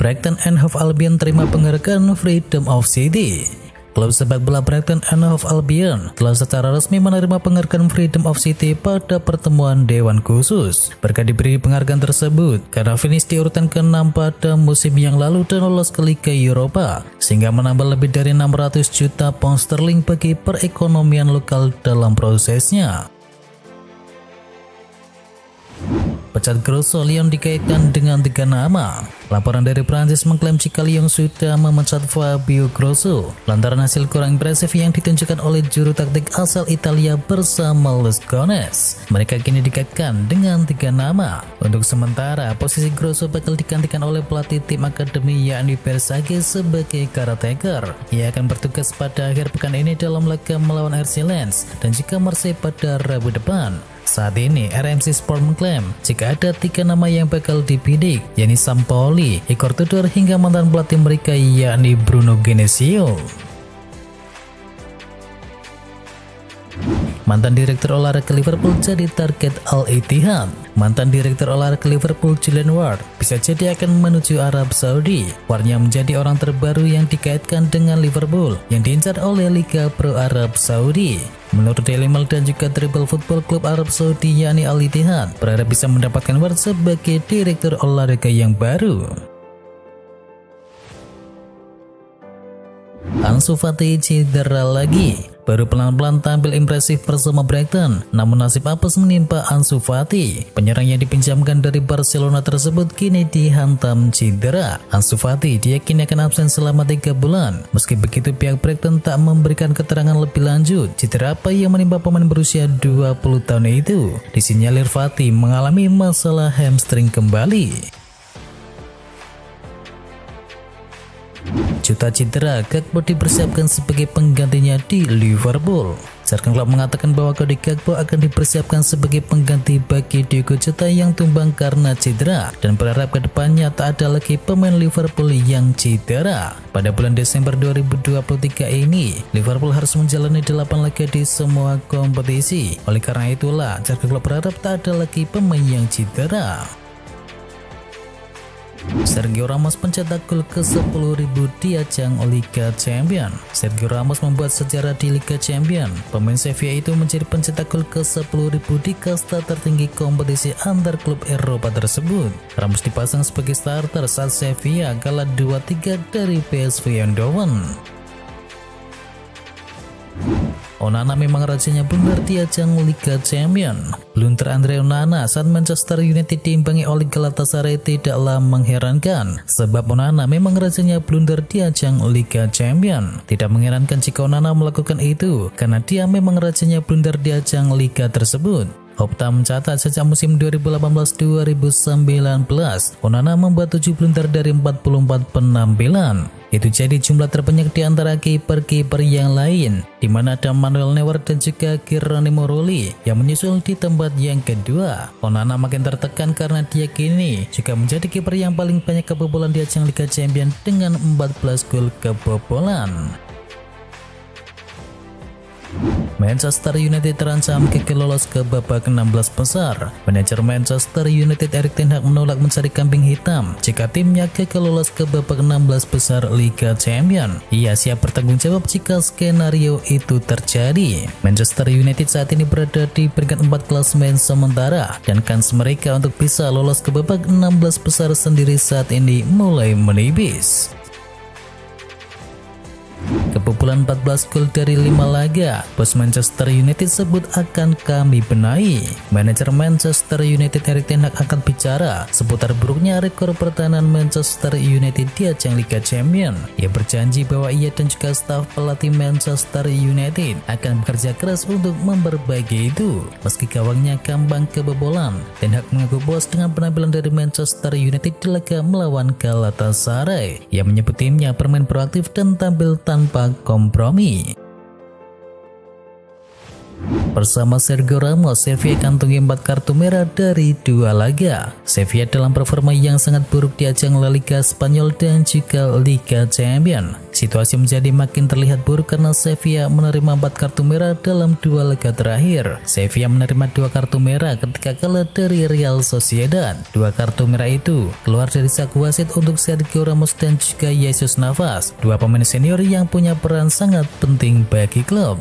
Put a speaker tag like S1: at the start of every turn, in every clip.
S1: Brighton and Hove Albion terima penghargaan Freedom of City. Klub sepak bola Brighton and Hove Albion telah secara resmi menerima penghargaan Freedom of City pada pertemuan Dewan Khusus. Mereka diberi penghargaan tersebut karena finish di urutan ke-6 pada musim yang lalu dan lolos ke Liga Eropa, sehingga menambah lebih dari 600 juta pound sterling bagi perekonomian lokal dalam prosesnya. Pecat Grosso, Lyon dikaitkan dengan 3 nama. Laporan dari Prancis mengklaim jika Lyon sudah memecat Fabio Grosso lantaran hasil kurang impresif yang ditunjukkan oleh juru taktik asal Italia bersama Les Gones. Mereka kini dikaitkan dengan 3 nama. Untuk sementara, posisi Grosso bakal digantikan oleh pelatih tim akademi yakni Bersage sebagai caretaker. Ia akan bertugas pada akhir pekan ini dalam laga melawan RC Lens dan juga Marseille pada Rabu depan. Saat ini RMC Sport mengklaim jika ada 3 nama yang bakal dibidik, yakni Sampaoli, Igor Tudor hingga mantan pelatih mereka yakni Bruno Genesio. Mantan direktur olahraga Liverpool jadi target Al-Ittihad. Mantan direktur olahraga Liverpool Julian Ward bisa jadi akan menuju Arab Saudi. Ward yang menjadi orang terbaru yang dikaitkan dengan Liverpool yang diincar oleh Liga Pro Arab Saudi. Menurut Daily Mail dan juga Tribal Football Club Arab Saudi yakni Al-Ittihad berharap bisa mendapatkan Ward sebagai direktur olahraga yang baru. Ansu Fati cedera lagi. Baru pelan-pelan tampil impresif bersama Brighton, namun nasib apes menimpa Ansu Fati. Penyerang yang dipinjamkan dari Barcelona tersebut kini dihantam cedera. Ansu Fati diyakini akan absen selama 3 bulan. Meski begitu, pihak Brighton tak memberikan keterangan lebih lanjut cedera apa yang menimpa pemain berusia 20 tahun itu. Disinyalir Fati mengalami masalah hamstring kembali. Juta cedera, Gakpo dipersiapkan sebagai penggantinya di Liverpool. Jurgen Klopp mengatakan bahwa Cody Gakpo akan dipersiapkan sebagai pengganti bagi Diogo Jota yang tumbang karena cedera dan berharap ke depannya tak ada lagi pemain Liverpool yang cedera. Pada bulan Desember 2023 ini, Liverpool harus menjalani 8 laga di semua kompetisi. Oleh karena itulah, Jurgen Klopp berharap tak ada lagi pemain yang cedera. Sergio Ramos mencetak gol ke-10.000 di ajang Liga Champions. Sergio Ramos membuat sejarah di Liga Champions. Pemain Sevilla itu menjadi pencetak gol ke-10.000 di kasta tertinggi kompetisi antar klub Eropa tersebut. Ramos dipasang sebagai starter saat Sevilla kalah 2-3 dari PSV Eindhoven. Onana memang rajanya blunder di ajang Liga Champions. Blunder Andre Onana saat Manchester United diimbangi oleh Galatasaray tidaklah mengherankan, sebab Onana memang rajanya blunder di ajang Liga Champions. Tidak mengherankan jika Onana melakukan itu, karena dia memang rajanya blunder di ajang Liga tersebut. Opta mencatat sejak musim 2018-2019, Onana membuat 7 blunder dari 44 penampilan. Itu jadi jumlah terbanyak di antara kiper-kiper yang lain, di mana ada Manuel Neuer dan juga Geronimo Rulli yang menyusul di tempat yang kedua. Onana makin tertekan karena dia kini juga menjadi kiper yang paling banyak kebobolan di ajang Liga Champions dengan 14 gol kebobolan. Manchester United terancam gagal lolos ke babak 16 besar. Manajer Manchester United Erik ten Hag menolak mencari kambing hitam jika timnya gagal lolos ke babak 16 besar Liga Champions. Ia siap bertanggung jawab jika skenario itu terjadi. Manchester United saat ini berada di peringkat 4 klasemen sementara dan kans mereka untuk bisa lolos ke babak 16 besar sendiri saat ini mulai menipis. Kebobolan 14 gol dari 5 laga, bos Manchester United sebut akan kami benahi. Manajer Manchester United Erik ten Hag akan bicara seputar buruknya rekor pertahanan Manchester United di ajang Liga Champions. Ia berjanji bahwa ia dan juga staf pelatih Manchester United akan bekerja keras untuk memperbaiki itu. Meski gawangnya gampang kebobolan, ten Hag mengaku puas dengan penampilan dari Manchester United di laga melawan Galatasaray. Ia menyebut timnya bermain proaktif dan tampil tanpa kompromi. Bersama Sergio Ramos, Sevilla kantongi 4 kartu merah dari 2 laga. Sevilla dalam performa yang sangat buruk di ajang La Liga Spanyol dan juga Liga Champions. Situasi menjadi makin terlihat buruk karena Sevilla menerima 4 kartu merah dalam 2 laga terakhir. Sevilla menerima 2 kartu merah ketika kalah dari Real Sociedad. 2 kartu merah itu keluar dari saku wasit untuk Sergio Ramos dan juga Jesus Navas, 2 pemain senior yang punya peran sangat penting bagi klub.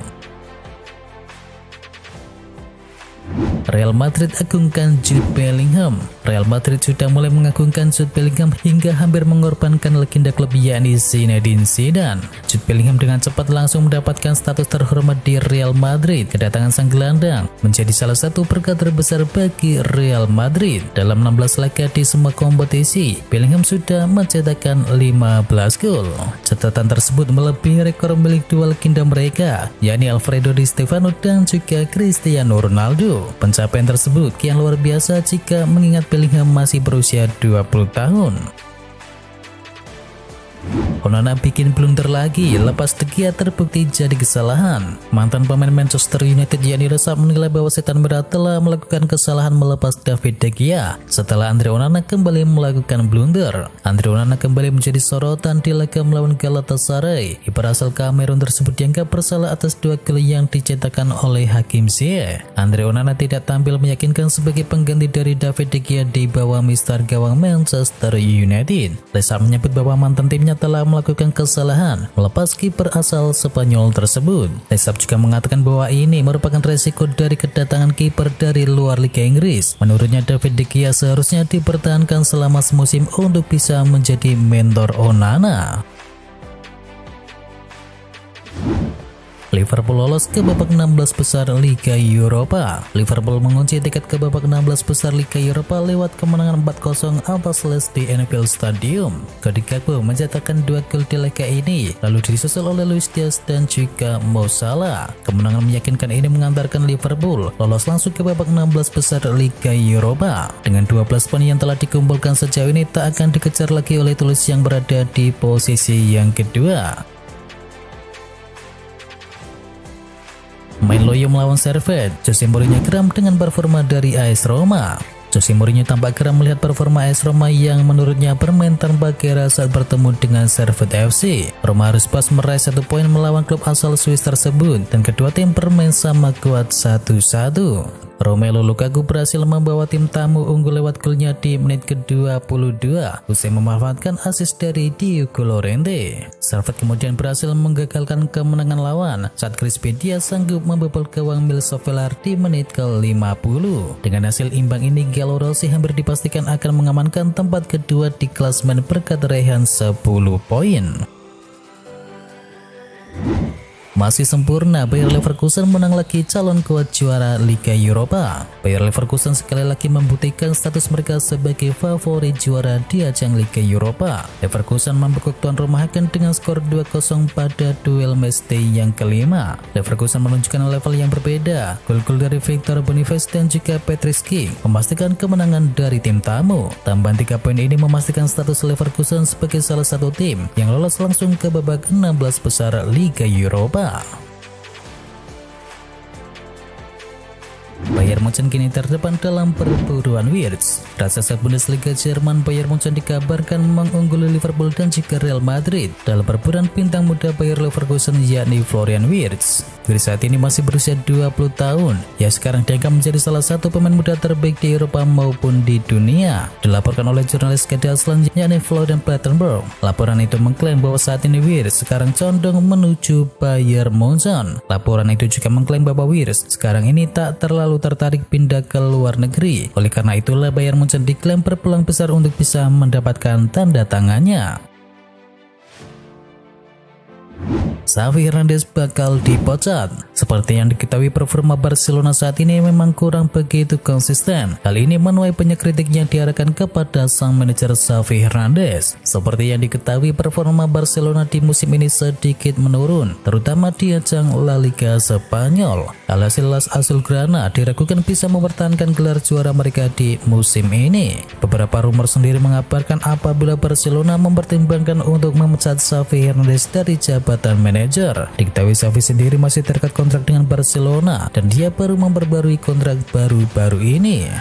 S1: Real Madrid agungkan Jude Bellingham. Real Madrid sudah mulai mengagungkan Jude Bellingham hingga hampir mengorbankan legenda klub yakni Zinedine Zidane. Jude Bellingham dengan cepat langsung mendapatkan status terhormat di Real Madrid. Kedatangan sang gelandang menjadi salah satu berkat terbesar bagi Real Madrid. Dalam 16 laga di semua kompetisi, Bellingham sudah mencetakkan 15 gol. Catatan tersebut melebihi rekor milik dua legenda mereka, yakni Alfredo Di Stefano dan juga Cristiano Ronaldo. Pencapaian tersebut kian luar biasa jika mengingat Bellingham masih berusia 20 tahun. Onana bikin blunder lagi, lepas De Gea terbukti jadi kesalahan. Mantan pemain Manchester United yakni Reza menilai bahwa setan merah telah melakukan kesalahan melepas David De Gea setelah Andre Onana kembali melakukan blunder. Andre Onana kembali menjadi sorotan di laga melawan Galatasaray. Kiper asal Kamerun tersebut dianggap bersalah atas 2 gol yang dicetakkan oleh Hakim Ziyech. Andre Onana tidak tampil meyakinkan sebagai pengganti dari David De Gea di bawah mister gawang Manchester United. Reza menyebut bahwa mantan timnya telah melakukan kesalahan melepas kiper asal Spanyol tersebut. Reza juga mengatakan bahwa ini merupakan resiko dari kedatangan kiper dari luar Liga Inggris. Menurutnya David De Gea seharusnya dipertahankan selama semusim untuk bisa menjadi mentor Onana. Liverpool lolos ke babak 16 besar Liga Eropa. Liverpool mengunci tiket ke babak 16 besar Liga Eropa lewat kemenangan 4-0 atas Leeds di Anfield Stadium. Cody Gakpo mencetakkan 2 gol di laga ini, lalu disusul oleh Luis Diaz dan juga Mo Salah. Kemenangan meyakinkan ini mengantarkan Liverpool lolos langsung ke babak 16 besar Liga Eropa. Dengan 12 poin yang telah dikumpulkan sejauh ini tak akan dikejar lagi oleh Toulouse yang berada di posisi yang kedua. Main loyo melawan Servette, Jose Mourinho geram dengan performa dari AS Roma. Jose Mourinho tampak geram melihat performa AS Roma yang menurutnya bermain tanpa gairah saat bertemu dengan Servette FC. Roma harus pas meraih 1 poin melawan klub asal Swiss tersebut dan kedua tim bermain sama kuat 1-1. Romelu Lukaku berhasil membawa tim tamu unggul lewat golnya di menit ke-22 usai memanfaatkan assist dari Diego Llorente. Servette kemudian berhasil menggagalkan kemenangan lawan saat Crispy Diaz sanggup membobol gawang Milos Velar di menit ke-50. Dengan hasil imbang ini, Gallo Rossi hampir dipastikan akan mengamankan tempat kedua di klasemen berkat raihan 10 poin. Masih sempurna, Bayer Leverkusen menang lagi calon kuat juara Liga Eropa. Bayer Leverkusen sekali lagi membuktikan status mereka sebagai favorit juara di ajang Liga Eropa. Leverkusen membekuk tuan rumah Haken dengan skor 2-0 pada duel matchday yang kelima. Leverkusen menunjukkan level yang berbeda. Gol-gol dari Victor Boniface dan juga Patrick Schick memastikan kemenangan dari tim tamu. Tambahan 3 poin ini memastikan status Leverkusen sebagai salah satu tim yang lolos langsung ke babak 16 besar Liga Eropa. Bayern Munchen kini terdepan dalam perburuan Wirtz. Raksasa Bundesliga Jerman Bayern Munchen dikabarkan mengungguli Liverpool dan juga Real Madrid dalam perburuan bintang muda Bayer Leverkusen yakni Florian Wirtz. Wirtz saat ini masih berusia 20 tahun. Ia sekarang dianggap menjadi salah satu pemain muda terbaik di Eropa maupun di dunia. Dilaporkan oleh jurnalis Gedeasland yakni Florian Plattenberg. Laporan itu mengklaim bahwa saat ini Wirtz sekarang condong menuju Bayern Munchen. Laporan itu juga mengklaim bahwa Wirtz sekarang ini tak terlalu tertarik pindah ke luar negeri. Oleh karena itulah Bayern Munchen diklaim berpeluang besar untuk bisa mendapatkan tanda tangannya. Xavi Hernandez bakal dipecat. Seperti yang diketahui, performa Barcelona saat ini memang kurang begitu konsisten. Hal ini menuai banyak kritik yang diarahkan kepada sang manajer Xavi Hernandez. Seperti yang diketahui, performa Barcelona di musim ini sedikit menurun, terutama di ajang La Liga Spanyol. Alhasil Las Azulgrana diragukan bisa mempertahankan gelar juara mereka di musim ini. Beberapa rumor sendiri mengabarkan apabila Barcelona mempertimbangkan untuk memecat Xavi Hernandez dari jabatan manajer manajer. Diketahui Xavi sendiri masih terikat kontrak dengan Barcelona dan dia baru memperbarui kontrak baru-baru ini.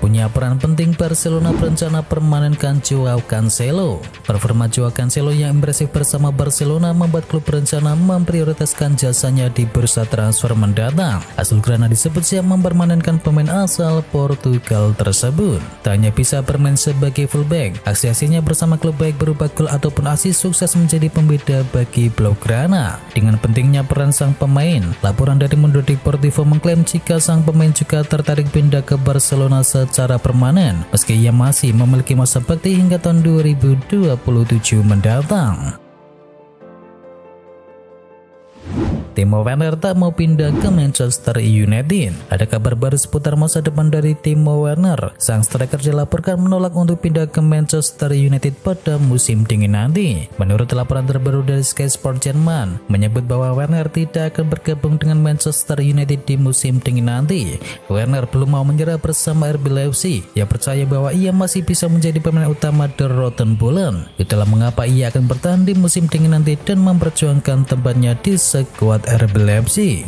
S1: Punya peran penting, Barcelona berencana permanenkan Joao Cancelo. Performa Joao Cancelo yang impresif bersama Barcelona membuat klub berencana memprioritaskan jasanya di bursa transfer mendatang. Azulgrana disebut siap mempermanenkan pemain asal Portugal tersebut. Tak hanya bisa bermain sebagai fullback, aksi-aksinya bersama klub baik berupa gol ataupun asis sukses menjadi pembeda bagi Blaugrana. Dengan pentingnya peran sang pemain, laporan dari Mundo Deportivo mengklaim jika sang pemain juga tertarik pindah ke Barcelona secara permanen, meski ia masih memiliki masa bakti hingga tahun 2027 mendatang. Timo Werner tak mau pindah ke Manchester United. Ada kabar baru seputar masa depan dari Timo Werner. Sang striker dilaporkan menolak untuk pindah ke Manchester United pada musim dingin nanti. Menurut laporan terbaru dari Sky Sport Jerman, menyebut bahwa Werner tidak akan bergabung dengan Manchester United di musim dingin nanti. Werner belum mau menyerah bersama RB Leipzig. Ia percaya bahwa ia masih bisa menjadi pemain utama The Roten Bullen. Itulah mengapa ia akan bertahan di musim dingin nanti dan memperjuangkan tempatnya di skuad RB Leipzig.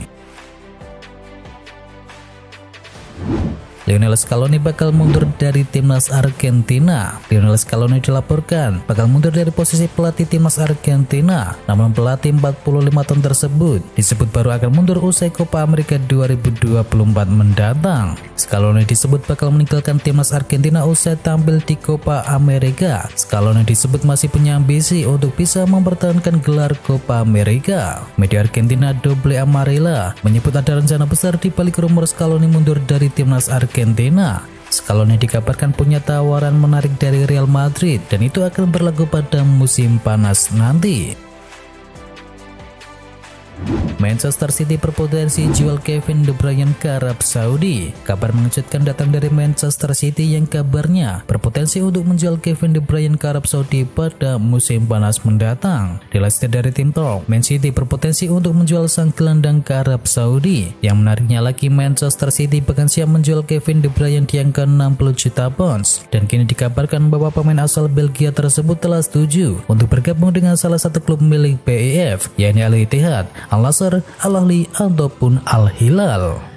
S1: Lionel Scaloni bakal mundur dari timnas Argentina. Lionel Scaloni dilaporkan bakal mundur dari posisi pelatih timnas Argentina. Namun pelatih 45 tahun tersebut disebut baru akan mundur usai Copa America 2024 mendatang. Scaloni disebut bakal meninggalkan timnas Argentina usai tampil di Copa America. Scaloni disebut masih punya ambisi untuk bisa mempertahankan gelar Copa America. Media Argentina Doble Amarilla menyebut ada rencana besar di balik rumor Scaloni mundur dari timnas Argentina. Scaloni dikabarkan punya tawaran menarik dari Real Madrid dan itu akan berlaku pada musim panas nanti. Manchester City berpotensi jual Kevin De Bruyne ke Arab Saudi. Kabar mengejutkan datang dari Manchester City yang kabarnya berpotensi untuk menjual Kevin De Bruyne ke Arab Saudi pada musim panas mendatang. Dilansir dari tim Talk, Man City berpotensi untuk menjual sang gelandang ke Arab Saudi. Yang menariknya lagi, Manchester City bahkan siap menjual Kevin De Bruyne di angka 60 juta pounds. Dan kini dikabarkan bahwa pemain asal Belgia tersebut telah setuju untuk bergabung dengan salah satu klub milik PEF, yakni Al Ittihad, Al Nassr, Al Ahly ataupun Al Hilal.